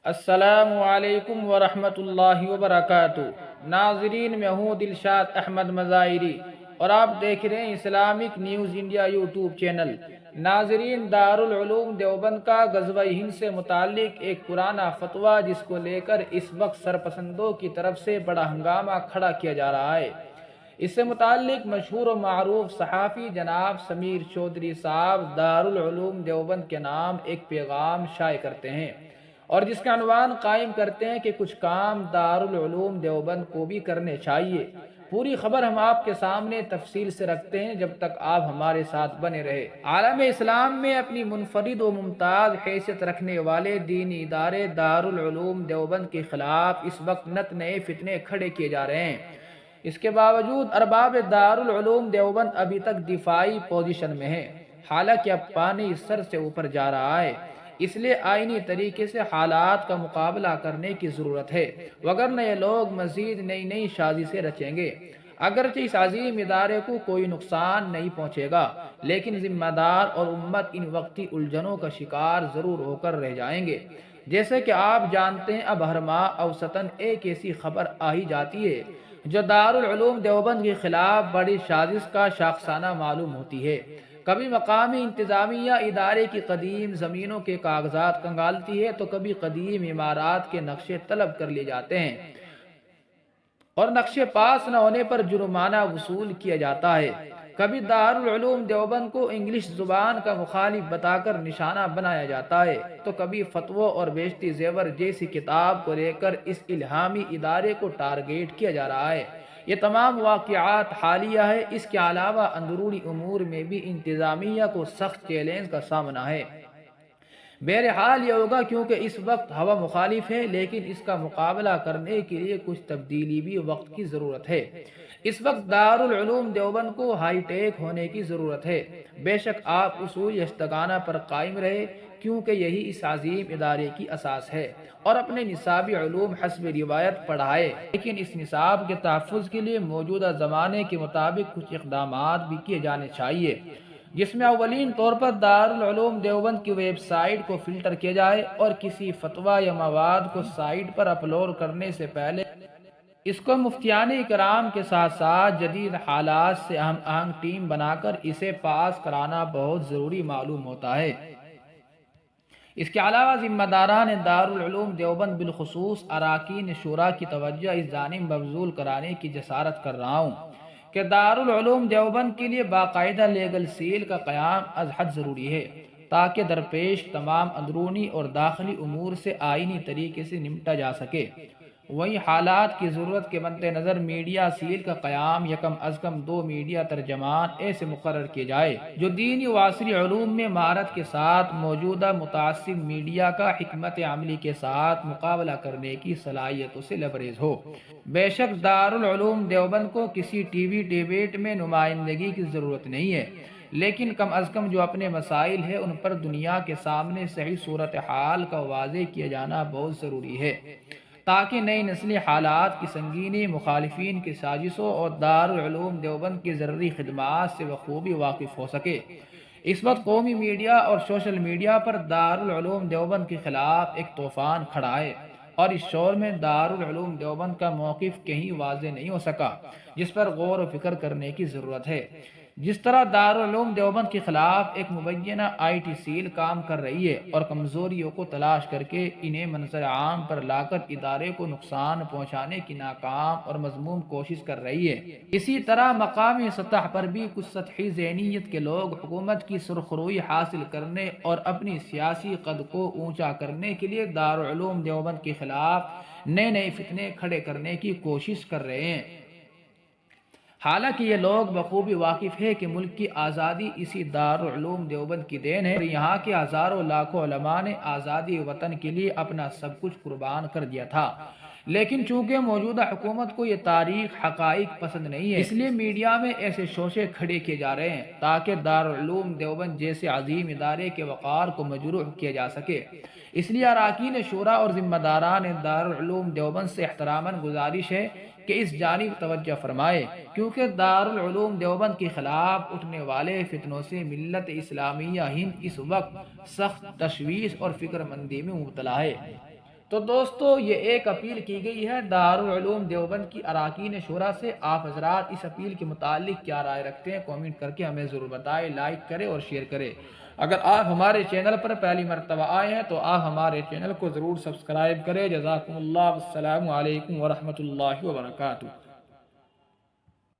السلام علیکم ورحمۃ اللہ وبرکاتہ۔ ناظرین، میں ہوں دلشاد احمد مظاہری اور آپ دیکھ رہے ہیں Islamic news India YouTube channel. ناظرین، دارالعلوم دیوبند کا غزوہ ہند سے متعلق ایک پرانا فتویٰ جس کو لے کر اس وقت سرپسندوں کی طرف سے بڑا ہنگامہ کھڑا کیا جا رہا ہے۔ اس سے متعلق مشہور و معروف صحافی جناب سمیر چودھری صاحب دارالعلوم دیوبند کے نام ایک پیغام شائع کرتے ہیں اور جس کا عنوان قائم کرتے ہیں کہ کچھ کام دارالعلوم دیوبند کو بھی کرنے چاہیے۔ پوری خبر ہم آپ کے سامنے تفصیل سے رکھتے ہیں، جب تک آپ ہمارے ساتھ بنے رہے۔ عالم اسلام میں اپنی منفرد و ممتاز حیثیت رکھنے والے دینی ادارے دارالعلوم دیوبند کے خلاف اس وقت نت نئے فتنے کھڑے کیے جا رہے ہیں۔ اس کے باوجود ارباب دارالعلوم دیوبند ابھی تک دفاعی پوزیشن میں ہیں، حالانکہ اب پانی اس سر سے اوپر جا رہا ہے۔ اس لیے آئینی طریقے سے حالات کا مقابلہ کرنے کی ضرورت ہے، وگرنہ یہ لوگ مزید نئی سازشیں رچیں گے۔ اگرچہ اس عظیم ادارے کو کوئی نقصان نہیں پہنچے گا، لیکن ذمہ دار اور امت ان وقتی الجھنوں کا شکار ضرور ہو کر رہ جائیں گے۔ جیسے کہ آپ جانتے ہیں، اب ہر ماہ اوسطاً ایک ایسی خبر آ ہی جاتی ہے جو دارالعلوم دیوبند کے خلاف بڑی سازش کا شاخسانہ معلوم ہوتی ہے۔ کبھی مقامی انتظامیہ ادارے کی قدیم زمینوں کے کاغذات کنگالتی ہے، تو کبھی قدیم عمارات کے نقشے طلب کر لیے جاتے ہیں اور نقشے پاس نہ ہونے پر جرمانہ وصول کیا جاتا ہے۔ کبھی دارالعلوم دیوبند کو انگلش زبان کا مخالف بتا کر نشانہ بنایا جاتا ہے، تو کبھی فتووں اور بیشتی زیور جیسی کتاب کو لے کر اس الہامی ادارے کو ٹارگیٹ کیا جا رہا ہے۔ یہ تمام واقعات حالیہ ہے۔ اس کے علاوہ اندرونی امور میں بھی انتظامیہ کو سخت چیلنج کا سامنا ہے۔ بہرحال یہ ہوگا کیونکہ اس وقت ہوا مخالف ہے، لیکن اس کا مقابلہ کرنے کے لیے کچھ تبدیلی بھی وقت کی ضرورت ہے۔ اس وقت دارالعلوم دیوبند کو ہائی ٹیک ہونے کی ضرورت ہے۔ بے شک آپ اصول یستگانہ پر قائم رہے، کیونکہ یہی اس عظیم ادارے کی اساس ہے، اور اپنے نصابی علوم حسب روایت پڑھائے، لیکن اس نصاب کے تحفظ کے لیے موجودہ زمانے کے مطابق کچھ اقدامات بھی کیے جانے چاہیے، جس میں اولین طور پر دارالعلوم دیوبند کی ویب سائٹ کو فلٹر کیا جائے اور کسی فتویٰ یا مواد کو سائٹ پر اپلوڈ کرنے سے پہلے اس کو مفتیان کرام کے ساتھ ساتھ جدید حالات سے ہم آہنگ ٹیم بنا کر اسے پاس کرانا بہت ضروری معلوم ہوتا ہے۔ اس کے علاوہ ذمہ داران دارالعلوم دیوبند بالخصوص اراکین شورا کی توجہ اس جانب مبذول کرانے کی جسارت کر رہا ہوں کہ دارالعلوم دیوبند کے لیے باقاعدہ لیگل سیل کا قیام از حد ضروری ہے، تاکہ درپیش تمام اندرونی اور داخلی امور سے آئینی طریقے سے نمٹا جا سکے۔ وہی حالات کی ضرورت کے مد نظر میڈیا سیل کا قیام یکم از کم 2 میڈیا ترجمان ایسے مقرر کیے جائے جو دینی و عصری علوم میں مہارت کے ساتھ موجودہ متعصب میڈیا کا حکمت عملی کے ساتھ مقابلہ کرنے کی صلاحیتوں سے لبریز ہو۔ بے شک دارالعلوم دیوبند کو کسی ٹی وی ڈیبیٹ میں نمائندگی کی ضرورت نہیں ہے، لیکن کم از کم جو اپنے مسائل ہیں ان پر دنیا کے سامنے صحیح صورتحال کا واضح کیا جانا بہت ضروری ہے، تاکہ نئی نسلی حالات کی سنگینی، مخالفین کی سازشوں اور دارالعلوم دیوبند کی ضروری خدمات سے بخوبی واقف ہو سکے۔ اس وقت قومی میڈیا اور سوشل میڈیا پر دارالعلوم دیوبند کے خلاف ایک طوفان کھڑا ہے، اور اس شور میں دارالعلوم دیوبند کا موقف کہیں واضح نہیں ہو سکا، جس پر غور و فکر کرنے کی ضرورت ہے۔ جس طرح دارالعلوم دیوبند کے خلاف ایک مبینہ آئی ٹی سیل کام کر رہی ہے اور کمزوریوں کو تلاش کر کے انہیں منظر عام پر لا کر ادارے کو نقصان پہنچانے کی ناکام اور مذموم کوشش کر رہی ہے، اسی طرح مقامی سطح پر بھی کچھ سطحی ذہنیت کے لوگ حکومت کی سرخروئی حاصل کرنے اور اپنی سیاسی قد کو اونچا کرنے کے لیے دارالعلوم دیوبند کے خلاف نئے فتنے کھڑے کرنے کی کوشش کر رہے ہیں۔ حالانکہ یہ لوگ بخوبی واقف ہے کہ ملک کی آزادی اسی دارالعلوم دیوبند کی دین ہے، اور یہاں کے ہزاروں لاکھوں علماء نے آزادی وطن کے لیے اپنا سب کچھ قربان کر دیا تھا، لیکن چونکہ موجودہ حکومت کو یہ تاریخ حقائق پسند نہیں ہے، اس لیے میڈیا میں ایسے شوشے کھڑے کیے جا رہے ہیں تاکہ دارالعلوم دیوبند جیسے عظیم ادارے کے وقار کو مجروح کیا جا سکے۔ اس لیے اراکین شورا اور ذمہ داران دارالعلوم دیوبند سے احتراماً گزارش ہے کہ اس جانب توجہ فرمائے، کیونکہ دارالعلوم دیوبند کے خلاف اٹھنے والے فتنوں سے ملت اسلامیہ ہند اس وقت سخت تشویش اور فکر مندی میں مبتلا ہے۔ تو دوستو یہ ایک اپیل کی گئی ہے دارالعلوم دیوبند کی اراکین شورا سے. آپ حضرات اس اپیل کے متعلق کیا رائے رکھتے ہیں کامنٹ کر کے ہمیں ضرور بتائیں. لائک کریں اور شیئر کریں. اگر آپ ہمارے چینل پر پہلی مرتبہ آئے ہیں تو آپ ہمارے چینل کو ضرور سبسکرائب کریں. جزاکم اللہ. السلام علیکم ورحمۃ اللہ وبرکاتہ.